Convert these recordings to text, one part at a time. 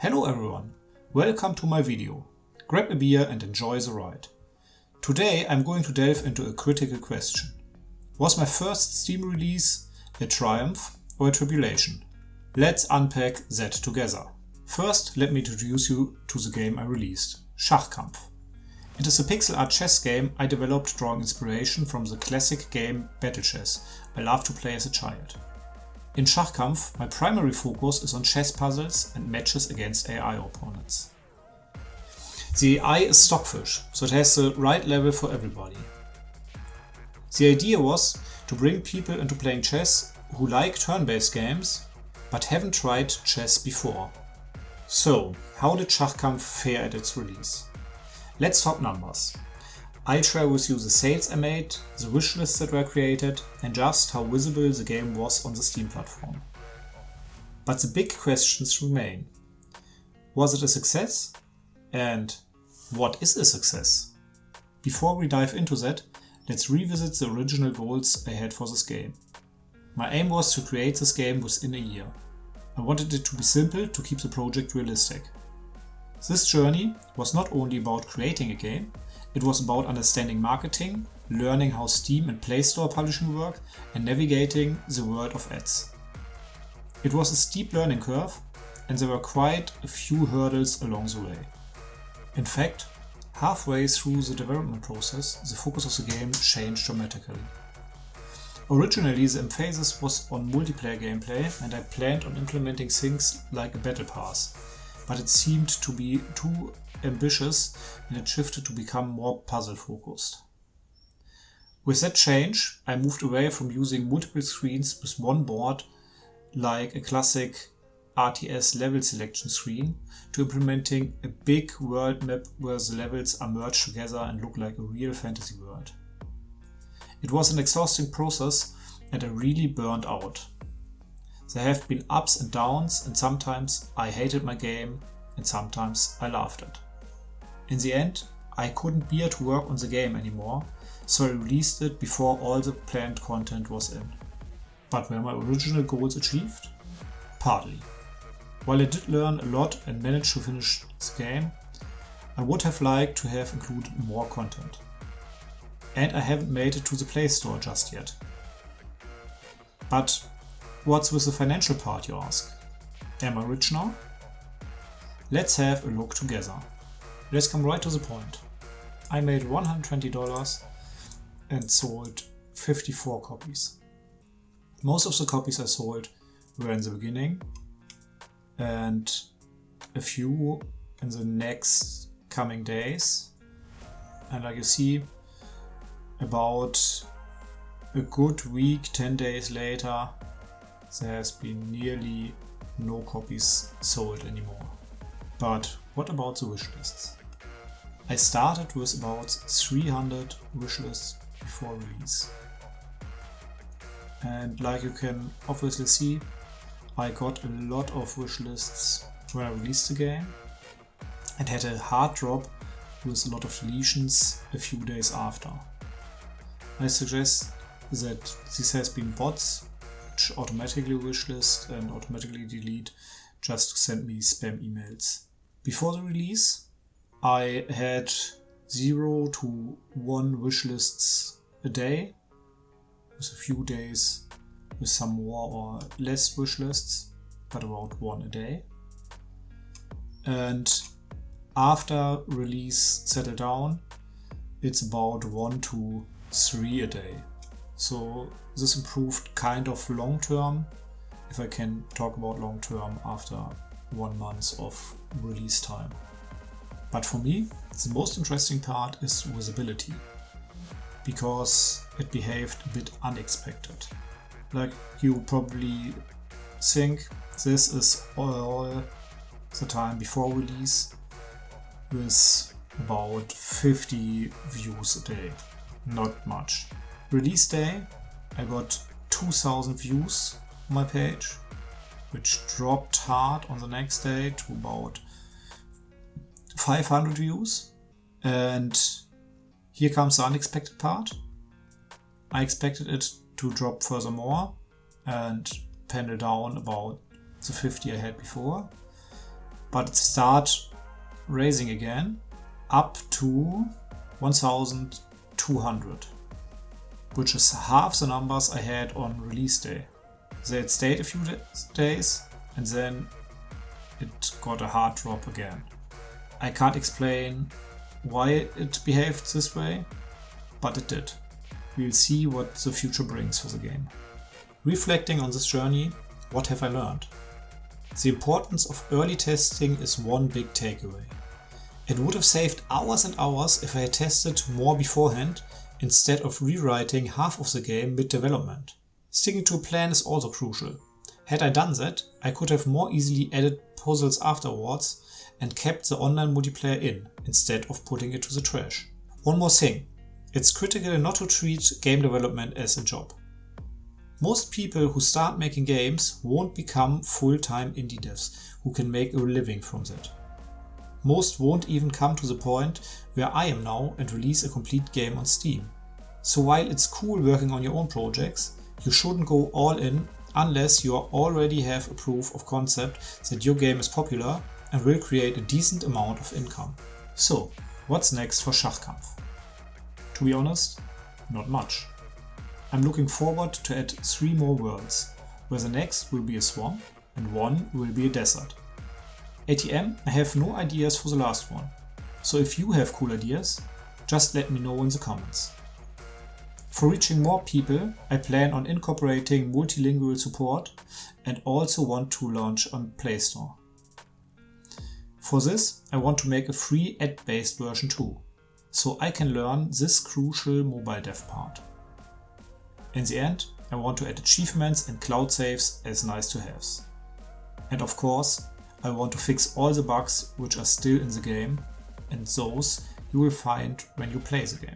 Hello everyone, welcome to my video. Grab a beer and enjoy the ride. Today I'm going to delve into a critical question. Was my first Steam release a triumph or a tribulation? Let's unpack that together. First, let me introduce you to the game I released, Schachkampf. It is a pixel art chess game I developed drawing inspiration from the classic game Battle Chess I loved to play as a child. In Schachkampf, my primary focus is on chess puzzles and matches against AI opponents. The AI is stockfish, so it has the right level for everybody. The idea was to bring people into playing chess who like turn-based games, but haven't tried chess before. So, how did Schachkampf fare at its release? Let's talk numbers. I'll share with you the sales I made, the wishlists that were created, and just how visible the game was on the Steam platform. But the big questions remain. Was it a success? And what is a success? Before we dive into that, let's revisit the original goals I had for this game. My aim was to create this game within a year. I wanted it to be simple to keep the project realistic. This journey was not only about creating a game, it was about understanding marketing, learning how Steam and Play Store publishing work, and navigating the world of ads. It was a steep learning curve, and there were quite a few hurdles along the way. In fact, halfway through the development process, the focus of the game changed dramatically. Originally, the emphasis was on multiplayer gameplay, and I planned on implementing things like a battle pass, but it seemed to be too ambitious and it shifted to become more puzzle focused. With that change, I moved away from using multiple screens with one board like a classic RTS level selection screen to implementing a big world map where the levels are merged together and look like a real fantasy world. It was an exhausting process and I really burned out. There have been ups and downs, and sometimes I hated my game and sometimes I loved it. In the end, I couldn't bear to work on the game anymore, so I released it before all the planned content was in. But were my original goals achieved? Partly. While I did learn a lot and managed to finish the game, I would have liked to have included more content. And I haven't made it to the Play Store just yet. But what's with the financial part, you ask? Am I rich now? Let's have a look together. Let's come right to the point. I made $120 and sold 54 copies. Most of the copies I sold were in the beginning and a few in the next coming days. And like you see, about a good week, 10 days later, there has been nearly no copies sold anymore. But what about the wishlists? I started with about 300 wishlists before release. And like you can obviously see, I got a lot of wishlists when I released the game and had a hard drop with a lot of deletions a few days after. I suggest that this has been bots which automatically wishlist and automatically delete just to send me spam emails. Before the release, I had 0 to 1 wishlists a day, with a few days with some more or less wishlists, but about 1 a day. And after release settled down, it's about 1 to 3 a day. So this improved kind of long term, if I can talk about long term after 1 month of release time. But for me, the most interesting part is visibility, because it behaved a bit unexpected. Like you probably think, this is all the time before release with about 50 views a day. Not much. Release day, I got 2000 views on my page, which dropped hard on the next day to about 500 views. And here comes the unexpected part. I expected it to drop furthermore and pendle down about the 50 I had before. but it starts raising again up to 1200, which is half the numbers I had on release day. They had stayed a few days and then it got a hard drop again. I can't explain why it behaved this way, but it did. We'll see what the future brings for the game. Reflecting on this journey, what have I learned? The importance of early testing is one big takeaway. It would have saved hours and hours if I had tested more beforehand instead of rewriting half of the game mid-development. Sticking to a plan is also crucial. Had I done that, I could have more easily added puzzles afterwards and kept the online multiplayer in, instead of putting it to the trash. One more thing, it's critical not to treat game development as a job. Most people who start making games won't become full-time indie devs who can make a living from that. Most won't even come to the point where I am now and release a complete game on Steam. So while it's cool working on your own projects, you shouldn't go all in unless you already have a proof of concept that your game is popular and will create a decent amount of income. So, what's next for Schachkampf? To be honest, not much. I'm looking forward to add 3 more worlds, where the next will be a swamp and one will be a desert. ATM, I have no ideas for the last one, so if you have cool ideas, just let me know in the comments. For reaching more people, I plan on incorporating multilingual support and also want to launch on Play Store. For this, I want to make a free ad-based version too, so I can learn this crucial mobile dev part. In the end, I want to add achievements and cloud saves as nice to haves. And of course, I want to fix all the bugs which are still in the game, and those you will find when you play the game.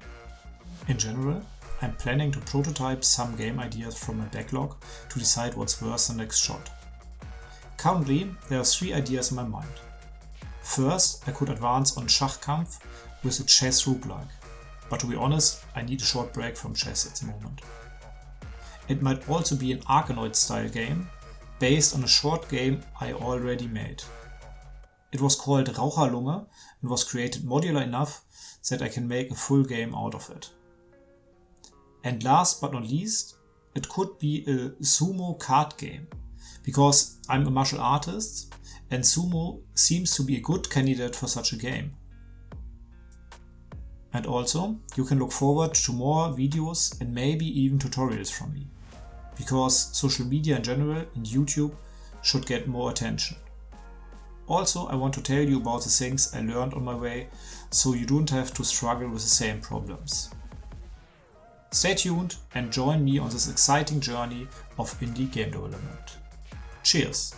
In general, I'm planning to prototype some game ideas from my backlog to decide what's worth the next shot. Currently, there are 3 ideas in my mind. First, I could advance on Schachkampf with a chess roguelike, but to be honest, I need a short break from chess at the moment. It might also be an Arkanoid style game, based on a short game I already made. It was called Raucherlunge and was created modular enough that I can make a full game out of it. And last but not least, it could be a sumo card game, because I'm a martial artist and sumo seems to be a good candidate for such a game. And also, you can look forward to more videos and maybe even tutorials from me, because social media in general and YouTube should get more attention. Also, I want to tell you about the things I learned on my way, so you don't have to struggle with the same problems. Stay tuned and join me on this exciting journey of indie game development. Cheers!